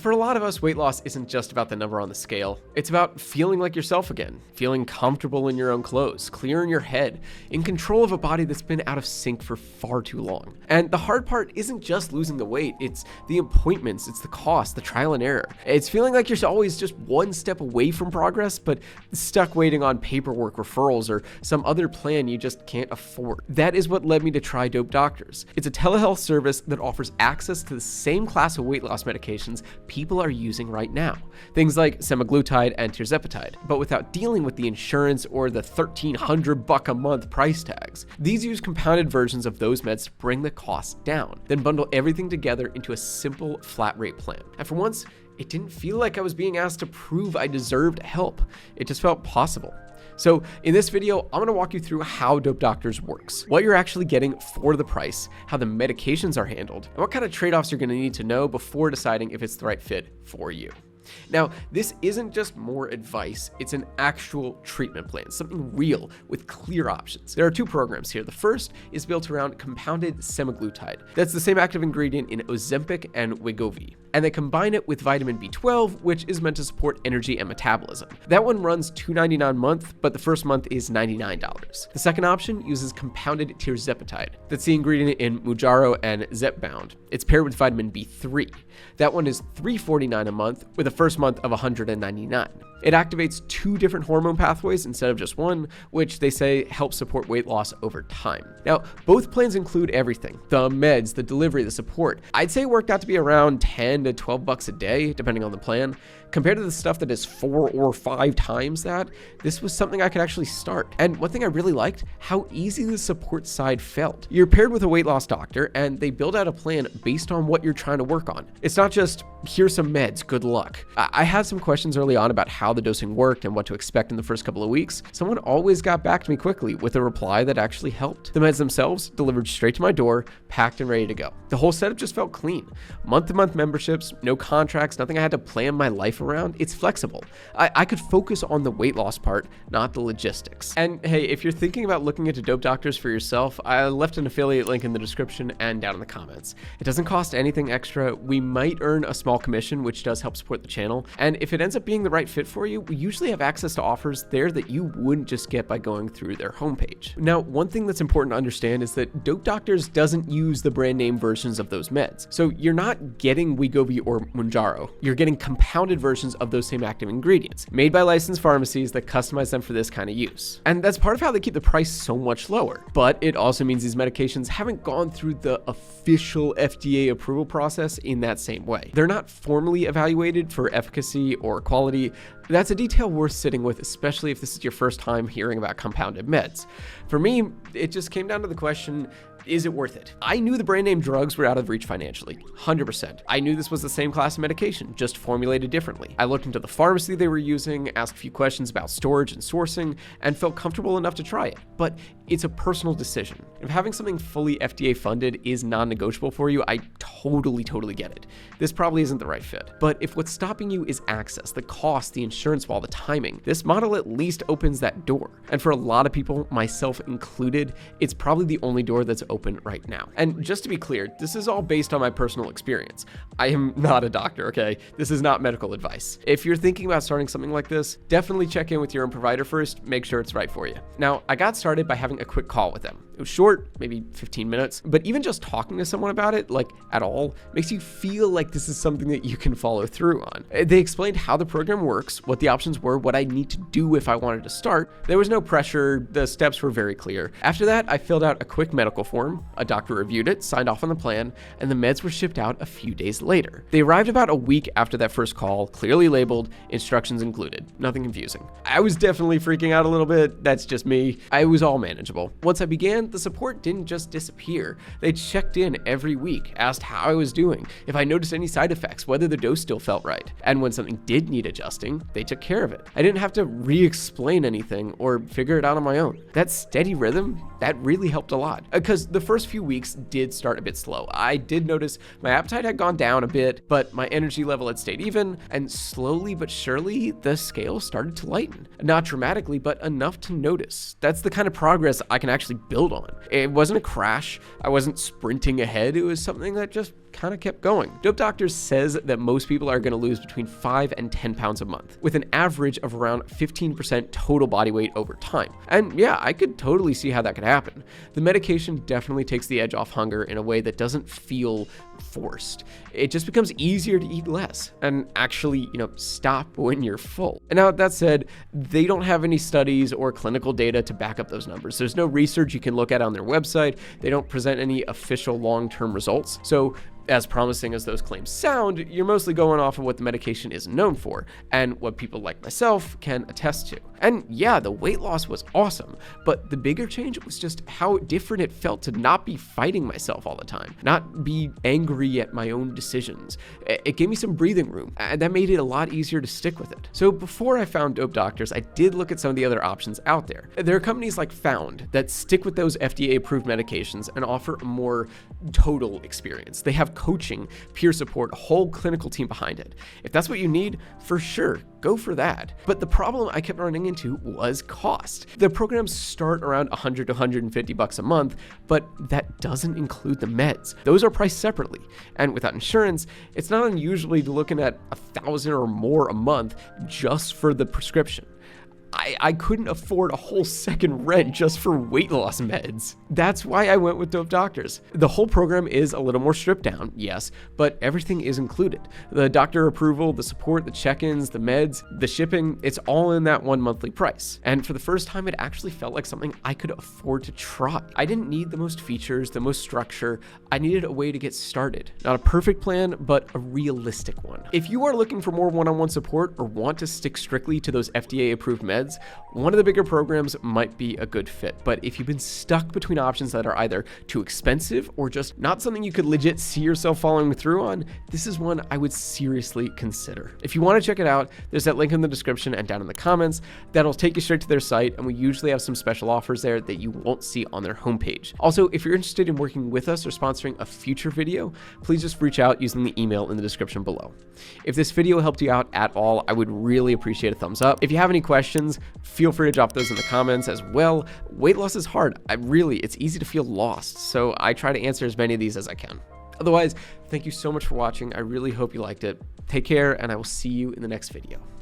for a lot of us, weight loss isn't just about the number on the scale. It's about feeling like yourself again, feeling comfortable in your own clothes, clear in your head, in control of a body that's been out of sync for far too long. And the hard part isn't just losing the weight, it's the appointments, it's the cost, the trial and error. It's feeling like you're always just one step away from progress, but stuck waiting on paperwork, referrals, or some other plan you just can't afford. That is what led me to try Dope Doctors. It's a telehealth service that offers access to the same class of weight loss medications people are using right now. Things like semaglutide and tirzepatide, but without dealing with the insurance or the $1,300 a month price tags. These use compounded versions of those meds to bring the cost down, then bundle everything together into a simple flat rate plan. And for once, it didn't feel like I was being asked to prove I deserved help. It just felt possible. So in this video, I'm going to walk you through how Dope Doctors works, what you're actually getting for the price, how the medications are handled, and what kind of trade-offs you're going to need to know before deciding if it's the right fit for you. Now, this isn't just more advice, it's an actual treatment plan, something real with clear options. There are two programs here. The first is built around compounded semaglutide. That's the same active ingredient in Ozempic and Wegovy. And they combine it with vitamin B12, which is meant to support energy and metabolism. That one runs $2.99 a month, but the first month is $99. The second option uses compounded tirzepatide. That's the ingredient in Mounjaro and Zepbound. It's paired with vitamin B3. That one is $3.49 a month with a first month of $199. It activates two different hormone pathways instead of just one, which they say helps support weight loss over time. Now, both plans include everything: the meds, the delivery, the support. I'd say it worked out to be around $10 to $12 a day, depending on the plan. Compared to the stuff that is 4 or 5 times that, this was something I could actually start. And one thing I really liked, how easy the support side felt. You're paired with a weight loss doctor, and they build out a plan based on what you're trying to work on. It's not just, here's some meds, good luck. I had some questions early on about how the dosing worked and what to expect in the first couple of weeks. Someone always got back to me quickly with a reply that actually helped. The meds themselves delivered straight to my door, packed and ready to go. The whole setup just felt clean. Month-to-month memberships, no contracts, nothing I had to plan my life around. It's flexible. I could focus on the weight loss part, not the logistics. And hey, if you're thinking about looking into Dope Doctors for yourself, I left an affiliate link in the description and down in the comments. It doesn't cost anything extra. We might earn a small commission, which does help support the channel. And if it ends up being the right fit for you, we usually have access to offers there that you wouldn't just get by going through their homepage. Now, one thing that's important to understand is that Dope Doctors doesn't use the brand name versions of those meds. So you're not getting Wegovy or Mounjaro. You're getting compounded versions of those same active ingredients, made by licensed pharmacies that customize them for this kind of use. And that's part of how they keep the price so much lower. But it also means these medications haven't gone through the official FDA approval process in that same way. They're not formally evaluated for efficacy or quality. That's a detail worth sitting with, especially if this is your first time hearing about compounded meds. For me, it just came down to the question, is it worth it? I knew the brand name drugs were out of reach financially, 100%. I knew this was the same class of medication, just formulated differently. I looked into the pharmacy they were using, asked a few questions about storage and sourcing, and felt comfortable enough to try it. But it's a personal decision. If having something fully FDA funded is non-negotiable for you, I totally get it. This probably isn't the right fit. But if what's stopping you is access, the cost, the insurance wall, the timing, this model at least opens that door. And for a lot of people, myself included, it's probably the only door that's open right now. And just to be clear, this is all based on my personal experience. I am not a doctor, okay? This is not medical advice. If you're thinking about starting something like this, definitely check in with your own provider first, make sure it's right for you. Now, I got started by having a quick call with them. It was short, maybe 15 minutes, but even just talking to someone about it, like at all, makes you feel like this is something that you can follow through on. They explained how the program works, what the options were, what I need to do if I wanted to start. There was no pressure, the steps were very clear. After that, I filled out a quick medical form, a doctor reviewed it, signed off on the plan, and the meds were shipped out a few days later. They arrived about a week after that first call, clearly labeled, instructions included, nothing confusing. I was definitely freaking out a little bit, that's just me. It was all manageable. Once I began, the support didn't just disappear. They checked in every week, asked how I was doing, if I noticed any side effects, whether the dose still felt right. And when something did need adjusting, they took care of it. I didn't have to re-explain anything or figure it out on my own. That steady rhythm, that really helped a lot. Because the first few weeks did start a bit slow. I did notice my appetite had gone down a bit, but my energy level had stayed even, and slowly but surely, the scale started to lighten. Not dramatically, but enough to notice. That's the kind of progress I can actually build on. It wasn't a crash. I wasn't sprinting ahead. It was something that just kind of kept going. Dope Doctors says that most people are going to lose between 5 and 10 pounds a month, with an average of around 15% total body weight over time. And yeah, I could totally see how that could happen. The medication definitely takes the edge off hunger in a way that doesn't feel forced. It just becomes easier to eat less and actually, stop when you're full. And now that said, they don't have any studies or clinical data to back up those numbers. There's no research you can look at on their website. They don't present any official long-term results. So as promising as those claims sound, you're mostly going off of what the medication is known for and what people like myself can attest to. And yeah, the weight loss was awesome, but the bigger change was just how different it felt to not be fighting myself all the time, not be angry at my own decisions. It gave me some breathing room, and that made it a lot easier to stick with it. So before I found Dope Doctors, I did look at some of the other options out there. There are companies like Found that stick with those FDA-approved medications and offer a more total experience. They have coaching, peer support, a whole clinical team behind it. If that's what you need, for sure, go for that. But the problem I kept running into was cost. The programs start around $100 to $150 a month, but that doesn't include the meds. Those are priced separately. And without insurance, it's not unusual to be looking at $1,000 or more a month just for the prescription. I couldn't afford a whole second rent just for weight loss meds. That's why I went with Dope Doctors. The whole program is a little more stripped down, yes, but everything is included. The doctor approval, the support, the check-ins, the meds, the shipping, it's all in that one monthly price. And for the first time, it actually felt like something I could afford to try. I didn't need the most features, the most structure. I needed a way to get started. Not a perfect plan, but a realistic one. If you are looking for more one-on-one support or want to stick strictly to those FDA-approved meds, one of the bigger programs might be a good fit. But if you've been stuck between options that are either too expensive or just not something you could legit see yourself following through on, this is one I would seriously consider. If you want to check it out, there's that link in the description and down in the comments. That'll take you straight to their site, and we usually have some special offers there that you won't see on their homepage. Also, if you're interested in working with us or sponsoring a future video, please just reach out using the email in the description below. If this video helped you out at all, I would really appreciate a thumbs up. If you have any questions, feel free to drop those in the comments as well. Weight loss is hard. It's easy to feel lost, so I try to answer as many of these as I can. Otherwise, thank you so much for watching. I really hope you liked it. Take care, and I will see you in the next video.